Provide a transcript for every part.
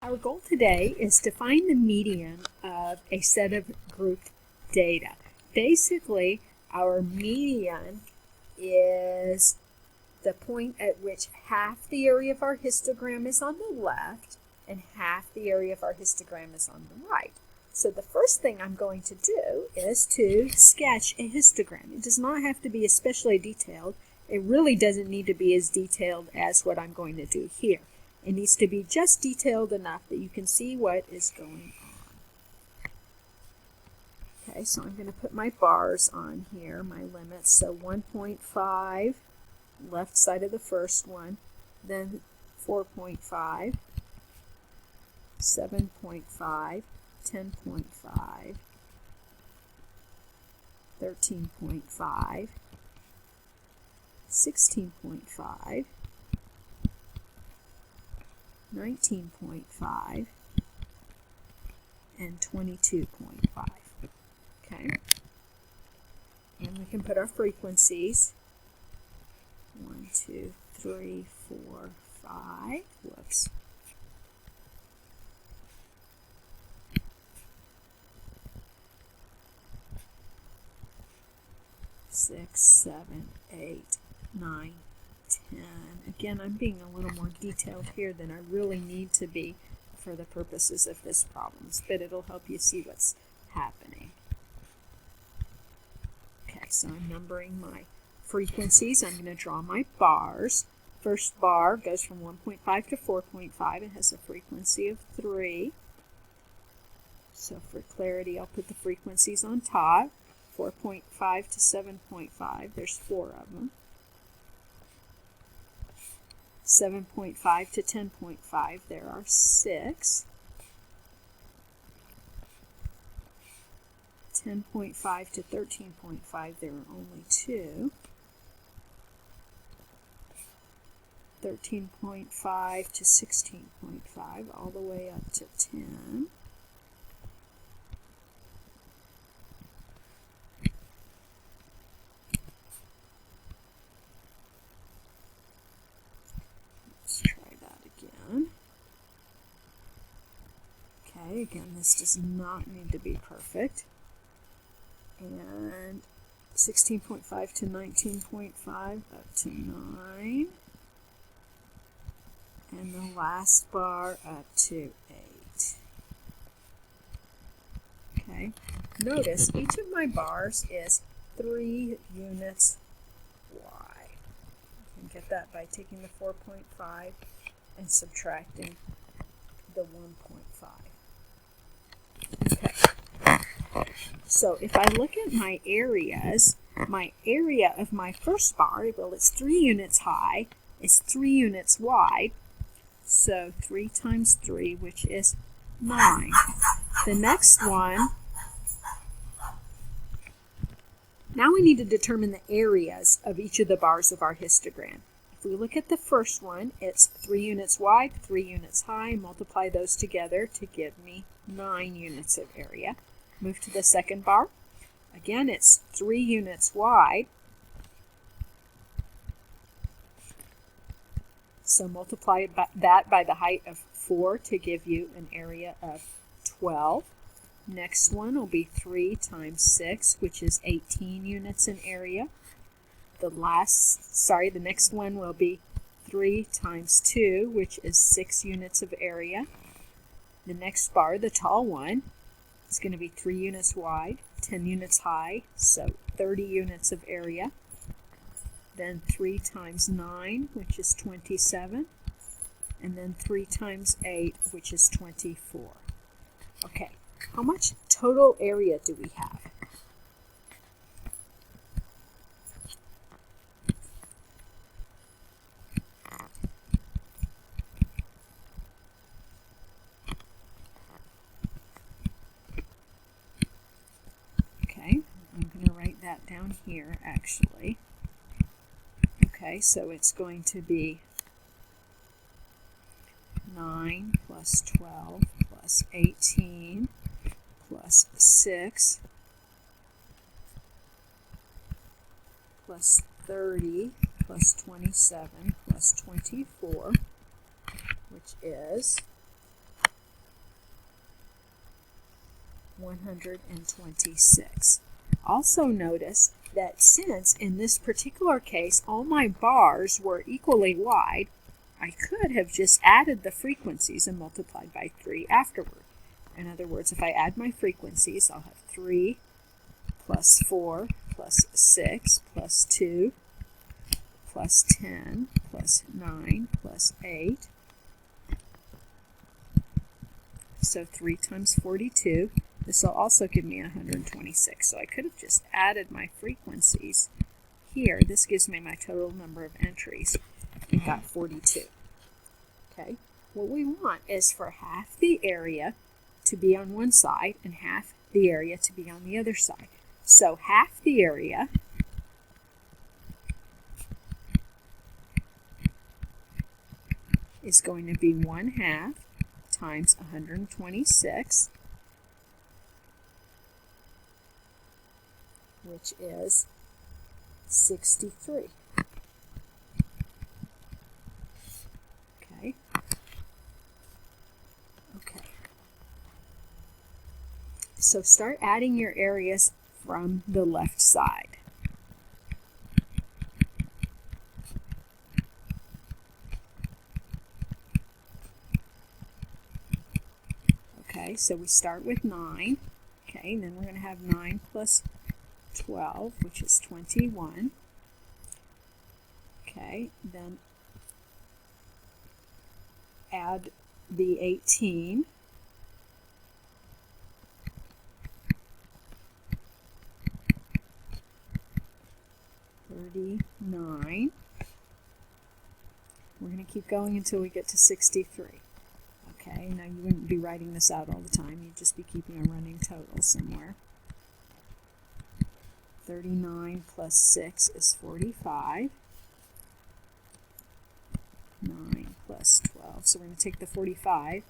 Our goal today is to find the median of a set of grouped data. Basically, our median is the point at which half the area of our histogram is on the left and half the area of our histogram is on the right. So the first thing I'm going to do is to sketch a histogram. It does not have to be especially detailed. It really doesn't need to be as detailed as what I'm going to do here. It needs to be just detailed enough that you can see what is going on. Okay, so I'm going to put my bars on here, my limits. So 1.5, left side of the first one, then 4.5, 7.5, 10.5, 13.5, 16.5, 19.5, and 22.5. Okay, and we can put our frequencies. 1, 2, 3, 4, 5. Whoops. Six, 7, 8, 9, 10. Again, I'm being a little more detailed here than I really need to be for the purposes of this problem, but it'll help you see what's happening. Okay, so I'm numbering my frequencies. I'm going to draw my bars. First bar goes from 1.5 to 4.5. It has a frequency of 3. So for clarity, I'll put the frequencies on top. 4.5 to 7.5, there's 4 of them. 7.5 to 10.5, there are 6. 10.5 to 13.5, there are only 2. 13.5 to 16.5, all the way up to 10. Let's try that again. Okay, again, this does not need to be perfect. And 16.5 to 19.5, up to 9. And the last bar up to 8. Okay, notice each of my bars is 3 units wide. You can get that by taking the 4.5 and subtracting the 1.5. Okay, so if I look at my areas, my area of my first bar, well, it's 3 units high, it's 3 units wide. So 3 times 3, which is 9. The next one, now we need to determine the areas of each of the bars of our histogram. If we look at the first one, it's 3 units wide, 3 units high. Multiply those together to give me 9 units of area. Move to the second bar. Again, it's 3 units wide. So multiply that by the height of 4 to give you an area of 12. Next one will be 3 times 6, which is 18 units in area. The next one will be 3 times 2, which is 6 units of area. The next bar, the tall one, is going to be 3 units wide, 10 units high, so 30 units of area. Then 3 times 9, which is 27, and then 3 times 8, which is 24. Okay, how much total area do we have? Okay, I'm going to write that down here, actually. Okay, so it's going to be 9 plus 12 plus 18 plus 6 plus 30 plus 27 plus 24, which is 126. Also notice that since in this particular case all my bars were equally wide, I could have just added the frequencies and multiplied by 3 afterward. In other words, if I add my frequencies, I'll have 3 plus 4 plus 6 plus 2 plus 10 plus 9 plus 8. So 3 times 42. This will also give me 126. So I could have just added my frequencies here. This gives me my total number of entries. We got 42. Okay. What we want is for half the area to be on one side and half the area to be on the other side. So half the area is going to be 1/2 times 126, which is 63. Okay. Okay. So start adding your areas from the left side. Okay, so we start with 9. Okay, and then we're going to have 9 plus 12, which is 21. Okay, then add the 18. $39. We're going to keep going until we get to 63. Okay, now you wouldn't be writing this out all the time. You'd just be keeping a running total somewhere. 39 plus 6 is 45. 9 plus 12. So we're going to take the 45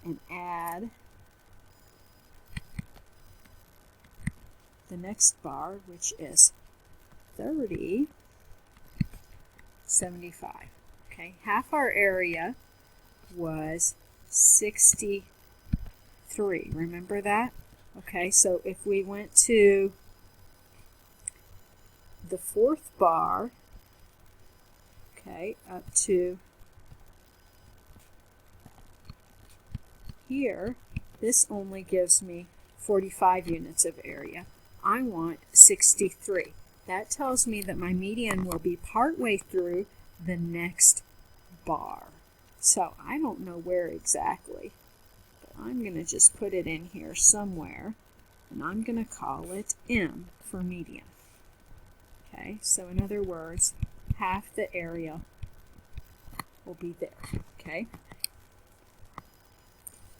and add the next bar, which is 30, 75. Okay, half our area was 63. Remember that? Okay, so if we went to the fourth bar, okay, up to here, this only gives me 45 units of area. I want 63. That tells me that my median will be partway through the next bar. So I don't know where exactly, but I'm going to just put it in here somewhere, and I'm going to call it M for median. Okay, so in other words, half the area will be there. Okay,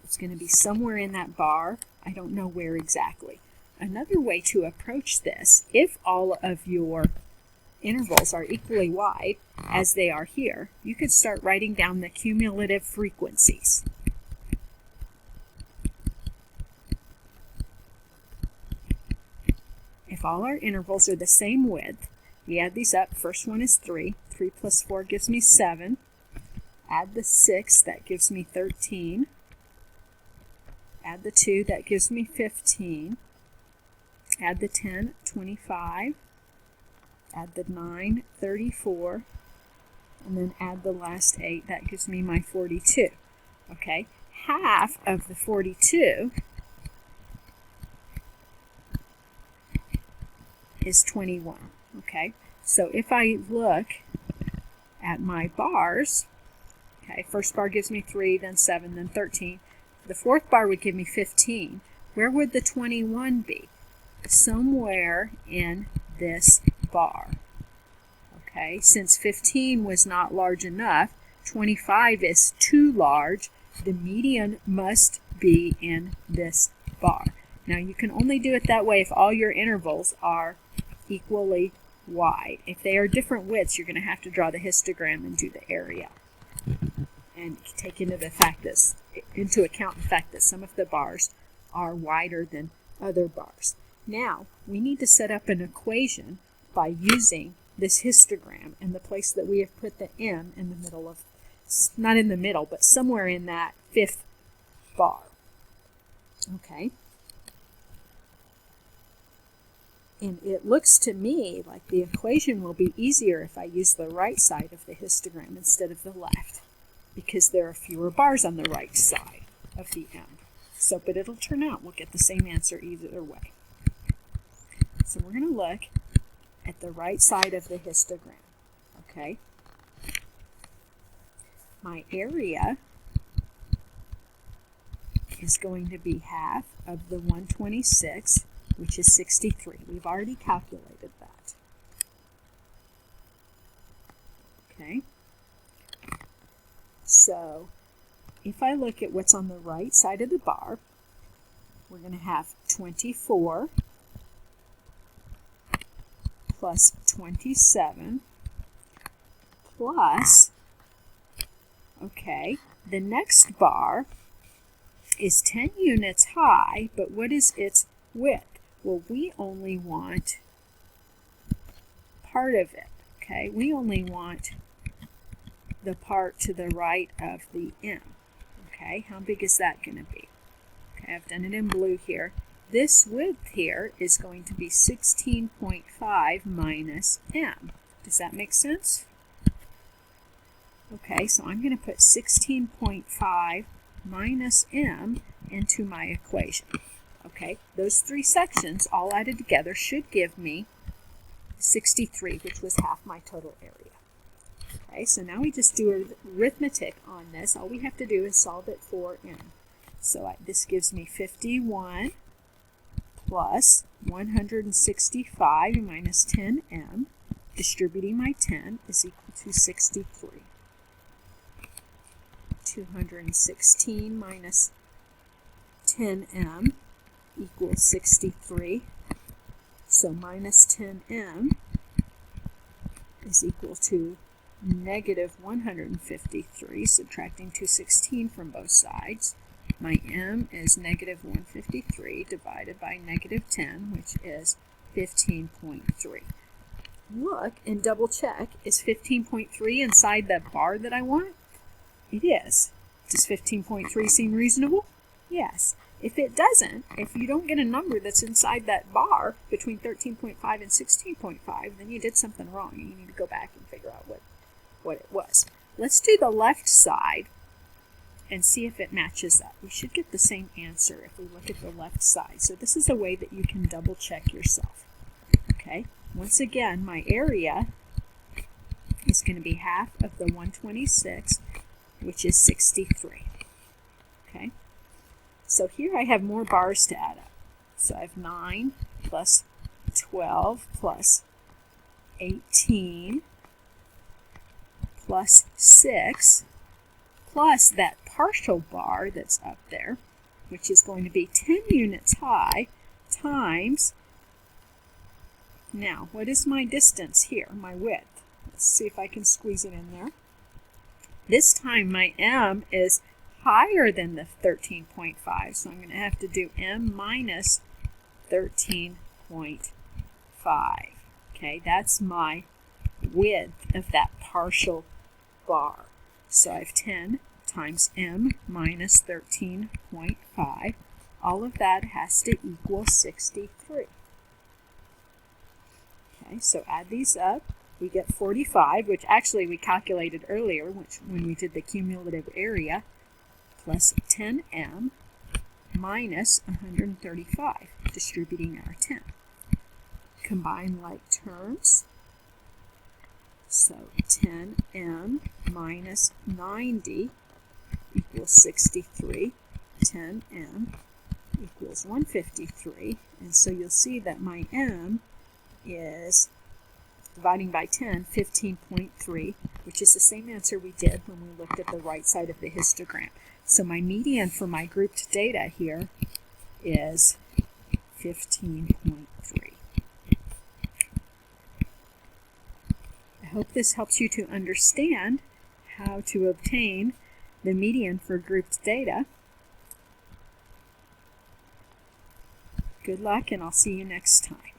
it's going to be somewhere in that bar. I don't know where exactly. Another way to approach this, if all of your intervals are equally wide, as they are here, you could start writing down the cumulative frequencies. If all our intervals are the same width, we add these up. First one is 3. 3 plus 4 gives me 7. Add the 6, that gives me 13. Add the 2, that gives me 15. Add the 10, 25. Add the 9, 34. And then add the last 8, that gives me my 42. Okay, half of the 42 is 21. Okay, so if I look at my bars, okay, first bar gives me 3, then 7, then 13. The fourth bar would give me 15. Where would the 21 be? Somewhere in this bar. Okay, since 15 was not large enough, 25 is too large, the median must be in this bar. Now you can only do it that way if all your intervals are equally wide. If they are different widths, you're going to have to draw the histogram and do the area. And take into account the fact that some of the bars are wider than other bars. Now, we need to set up an equation by using this histogram and the place that we have put the M in the middle of, not in the middle, but somewhere in that fifth bar. Okay, And it looks to me like the equation will be easier if I use the right side of the histogram instead of the left, because there are fewer bars on the right side of the M. So, but it'll turn out we'll get the same answer either way. So we're going to look at the right side of the histogram, okay? My area is going to be half of the 126, which is 63. We've already calculated that. Okay? So, if I look at what's on the right side of the bar, we're going to have 24 plus 27 plus, okay, the next bar is 10 units high, but what is its width? Well, we only want part of it, okay? We only want the part to the right of the M, okay? How big is that going to be? Okay, I've done it in blue here. This width here is going to be 16.5 minus M. Does that make sense? Okay, so I'm going to put 16.5 minus M into my equation. Okay, those three sections all added together should give me 63, which was half my total area. Okay, so now we just do arithmetic on this. All we have to do is solve it for M. So this gives me 51 plus 165 minus 10M. Distributing my 10 is equal to 63. 216 minus 10M equals 63. So minus 10M is equal to negative 153, subtracting 216 from both sides. My M is negative 153 divided by negative 10, which is 15.3. Look and double check, is 15.3 inside the bar that I want? It is. Does 15.3 seem reasonable? Yes. If it doesn't, if you don't get a number that's inside that bar between 13.5 and 16.5, then you did something wrong and you need to go back and figure out what it was. Let's do the left side and see if it matches up. We should get the same answer if we look at the left side. So this is a way that you can double check yourself. Okay, once again, my area is going to be half of the 126, which is 63. Okay, so here I have more bars to add up. So I have 9 plus 12 plus 18 plus 6 plus that partial bar that's up there, which is going to be 10 units high, times, now what is my distance here, my width? Let's see if I can squeeze it in there. This time my M is higher than the 13.5, so I'm going to have to do M minus 13.5. Okay, that's my width of that partial bar. So I have 10 times M minus 13.5. All of that has to equal 63. Okay, so add these up. We get 45, which actually we calculated earlier when we did the cumulative area, plus 10M minus 135, distributing our 10. Combine like terms. So 10M minus 90 equals 63. 10M equals 153. And so you'll see that my M is, dividing by 10, 15.3, which is the same answer we did when we looked at the right side of the histogram. So my median for my grouped data here is 15.3. I hope this helps you to understand how to obtain the median for grouped data. Good luck, and I'll see you next time.